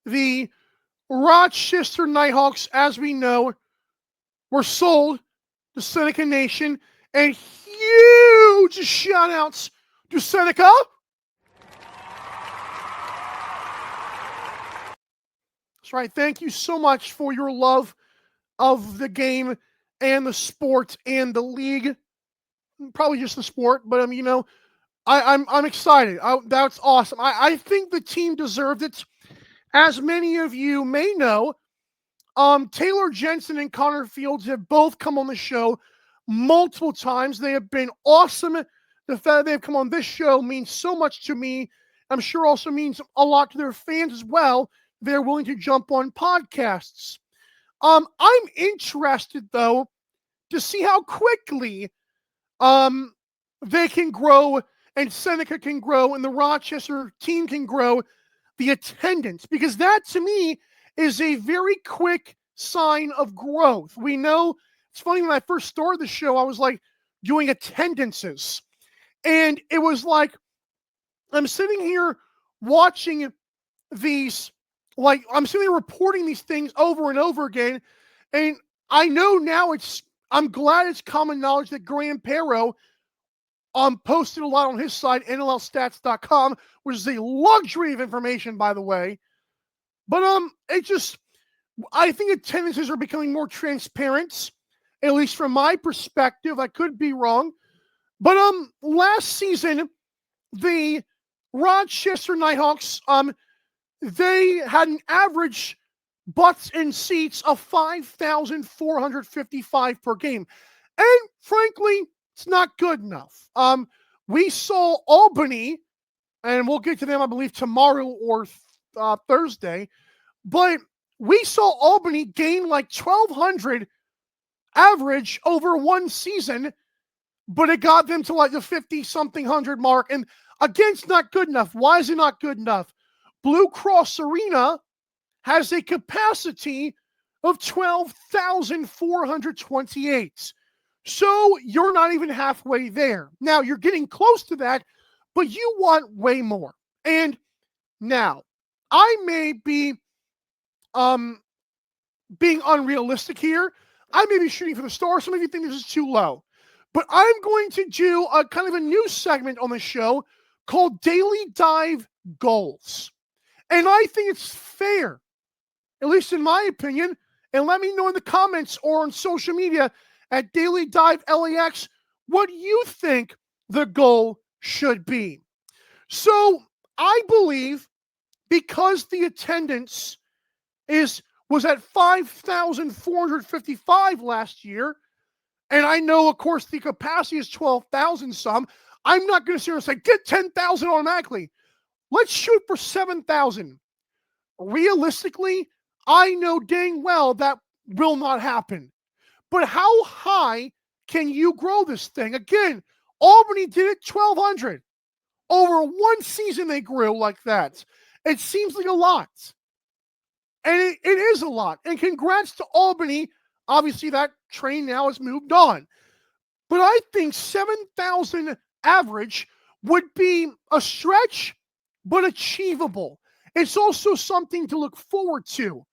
the Rochester Knighthawks, as we know, were sold to Seneca Nation, and huge shout outs to Seneca. That's right. Thank you so much for your love of the game and the sport and the league. Probably just the sport, but I'm excited. That's awesome. I think the team deserved it. As many of you may know, Taylor Jensen and Connor Fields have both come on the show multiple times. They have been awesome. The fact that they've come on this show means so much to me. I'm sure also means a lot to their fans as well. They're willing to jump on podcasts. I'm interested, though, to see how quickly they can grow and Seneca can grow and the Rochester team can grow the attendance, because that to me is a very quick sign of growth. We know, it's funny, when I first started the show, I was like doing attendances, and it was like I'm sitting here watching these, like I'm sitting here reporting these things over and over again, and I know now I'm glad it's common knowledge that Graham Perro posted a lot on his site, NLLstats.com, which is a luxury of information, by the way. But I think attendances are becoming more transparent, at least from my perspective. I could be wrong. But last season, the Rochester Knighthawks, they had an average butts and seats of 5,455 per game. And frankly, it's not good enough. We saw Albany, and we'll get to them, I believe, tomorrow or Thursday, but we saw Albany gain like 1,200 average over one season, but it got them to like the 50-something hundred mark. And again, it's not good enough. Why is it not good enough? Blue Cross Arena has a capacity of 12,428. So you're not even halfway there. Now, you're getting close to that, but you want way more. And now, I may be being unrealistic here. I may be shooting for the stars. Some of you think this is too low. But I'm going to do a kind of a new segment on the show called Daily Dive Goals. And I think it's fair, at least in my opinion, and let me know in the comments or on social media at Daily Dive LAX what you think the goal should be. So I believe, because the attendance was at 5,455 last year, and I know, of course, the capacity is 12,000 some, I'm not going to sit here and say, get 10,000 automatically. Let's shoot for 7,000. Realistically, I know dang well that will not happen. But how high can you grow this thing? Again, Albany did it 1,200. Over one season they grew like that. It seems like a lot. And it is a lot. And congrats to Albany. Obviously, that train now has moved on. But I think 7,000 average would be a stretch, but achievable. It's also something to look forward to.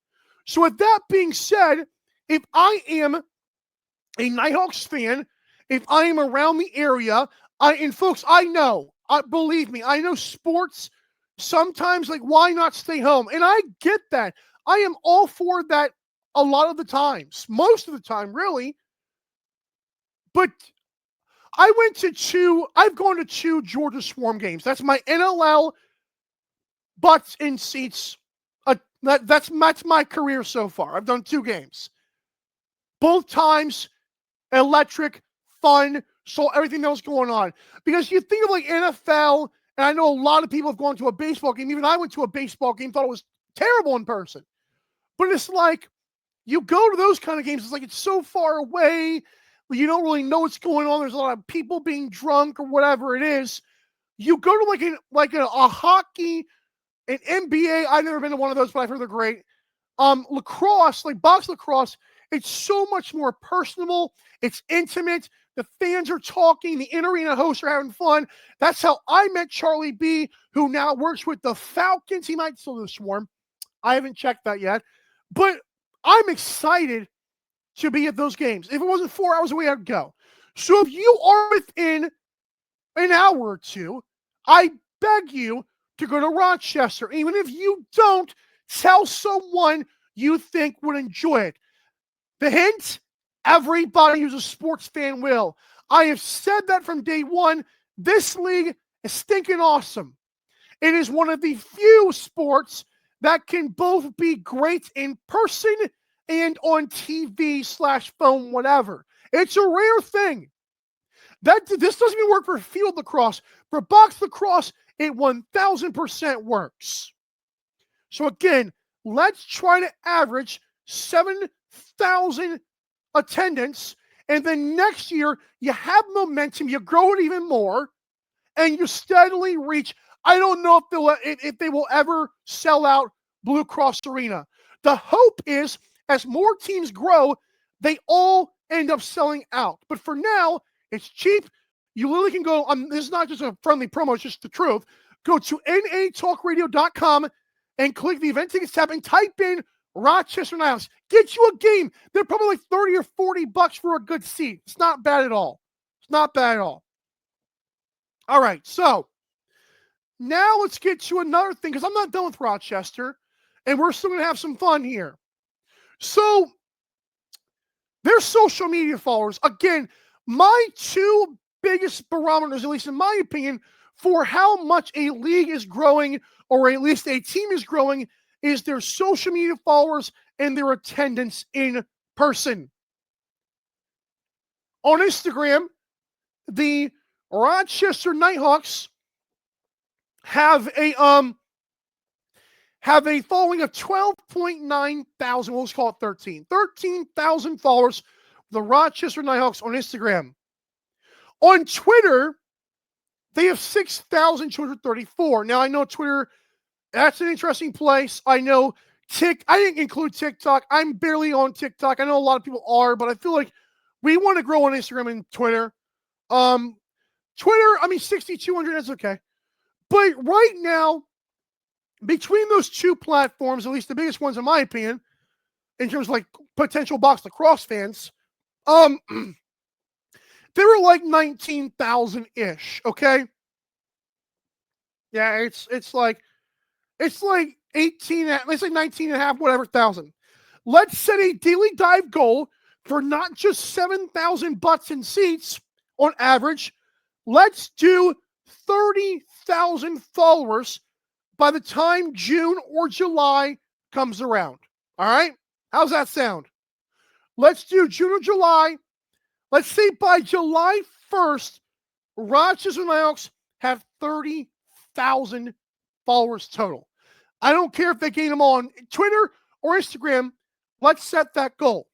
So with that being said, if I am a Nighthawks fan, if I am around the area, and folks, I know, believe me, I know sports sometimes, like, why not stay home? And I get that. I am all for that a lot of the times, most of the time, really. But I've gone to two Georgia Swarm games. That's my NLL butts in seats. That's my career so far. I've done two games. Both times, electric, fun, saw everything that was going on. Because you think of like NFL, and I know a lot of people have gone to a baseball game. Even I went to a baseball game, thought it was terrible in person. But it's like, you go to those kind of games, it's like it's so far away, you don't really know what's going on. There's a lot of people being drunk or whatever it is. You go to a hockey, an NBA. I've never been to one of those, but I've heard they're great. Lacrosse, like box lacrosse, it's so much more personable. It's intimate. The fans are talking. The in-arena hosts are having fun. That's how I met Charlie B., who now works with the Falcons. He might still do the Swarm. I haven't checked that yet. But I'm excited to be at those games. If it wasn't 4 hours away, I'd go. So if you are within an hour or two, I beg you to go to Rochester. Even if you don't, tell someone you think would enjoy it. The hint, everybody who's a sports fan will. I have said that from day one. This league is stinking awesome. It is one of the few sports that can both be great in person and on TV/phone, whatever. It's a rare thing. This doesn't even work for field lacrosse. For box lacrosse, it 1000% works. So again, let's try to average 7,000 attendance, and then next year you have momentum, you grow it even more, and you steadily reach. I don't know if they will ever sell out Blue Cross Arena. The hope is as more teams grow, they all end up selling out. But for now, it's cheap. You literally can go on. This is not just a friendly promo, it's just the truth. Go to natalkradio.com and click the event tickets tab and type in Rochester Knighthawks. Get you a game. They're probably like $30 or $40 for a good seat. It's not bad at all. It's not bad at all. All right, so now let's get to another thing, because I'm not done with Rochester, and we're still going to have some fun here. So their social media followers, again, my two biggest barometers, at least in my opinion, for how much a league is growing, or at least a team is growing, is their social media followers and their attendance in person. On Instagram, the Rochester Knighthawks have a following of 12.9 thousand. We'll just call it 13,000 followers. The Rochester Knighthawks on Instagram. On Twitter, they have 6,234. Now I know Twitter, that's an interesting place. I know I didn't include TikTok. I'm barely on TikTok. I know a lot of people are, but I feel like we want to grow on Instagram and Twitter. Twitter, 6,200, that's okay. But right now, between those two platforms, at least the biggest ones in my opinion, in terms of like potential box lacrosse fans, they were like 19,000-ish, okay? Yeah, it's like 18, it's like 19 and a half, whatever, thousand. Let's set a daily dive goal for not just 7,000 butts and seats on average. Let's do 30,000 followers by the time June or July comes around. All right? How's that sound? Let's do June or July. Let's say by July 1st, Rochester Knighthawks have 30,000 followers total. I don't care if they gain them on Twitter or Instagram. Let's set that goal.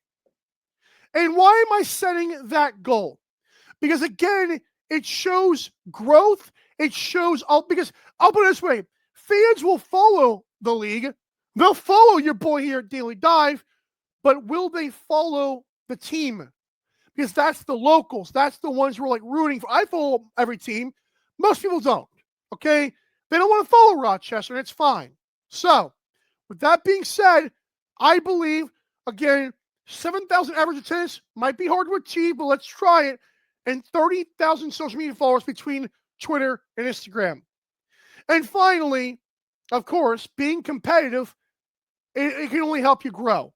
And why am I setting that goal? Because again, it shows growth. It shows, because I'll put it this way, fans will follow the league. They'll follow your boy here at Daily Dive, but will they follow the team? Because that's the locals. That's the ones who are like rooting for. I follow every team. Most people don't. Okay? They don't want to follow Rochester, and it's fine. So, with that being said, I believe, again, 7,000 average attendance might be hard to achieve, but let's try it. And 30,000 social media followers between Twitter and Instagram. And finally, of course, being competitive, it can only help you grow.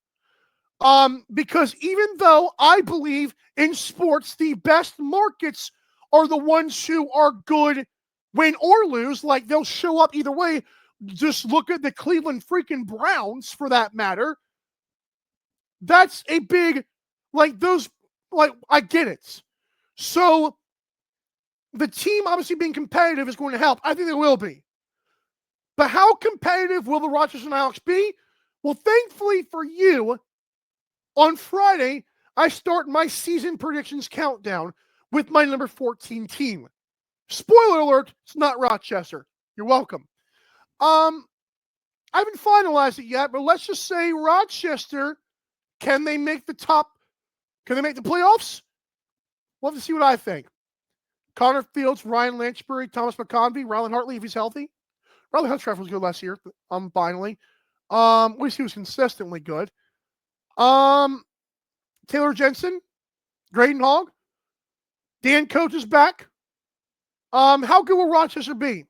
Because even though I believe in sports, the best markets are the ones who are good, win or lose. Like, they'll show up either way. Just look at the Cleveland freaking Browns, for that matter. That's a big, I get it. So the team obviously being competitive is going to help. I think they will be. But how competitive will the Rochester Knighthawks be? Well, thankfully for you, on Friday, I start my season predictions countdown with my number 14 team. Spoiler alert, it's not Rochester. You're welcome. I haven't finalized it yet, but let's just say Rochester, can they make the playoffs? We'll have to see what I think. Connor Fields, Ryan Lanchbury, Thomas McConvey, Rylan Hartley if he's healthy. Rylan Huntscraft was good last year, finally. At least he was consistently good. Taylor Jensen, Graydon Hogg, Dan Coates is back. How good will Rochester be?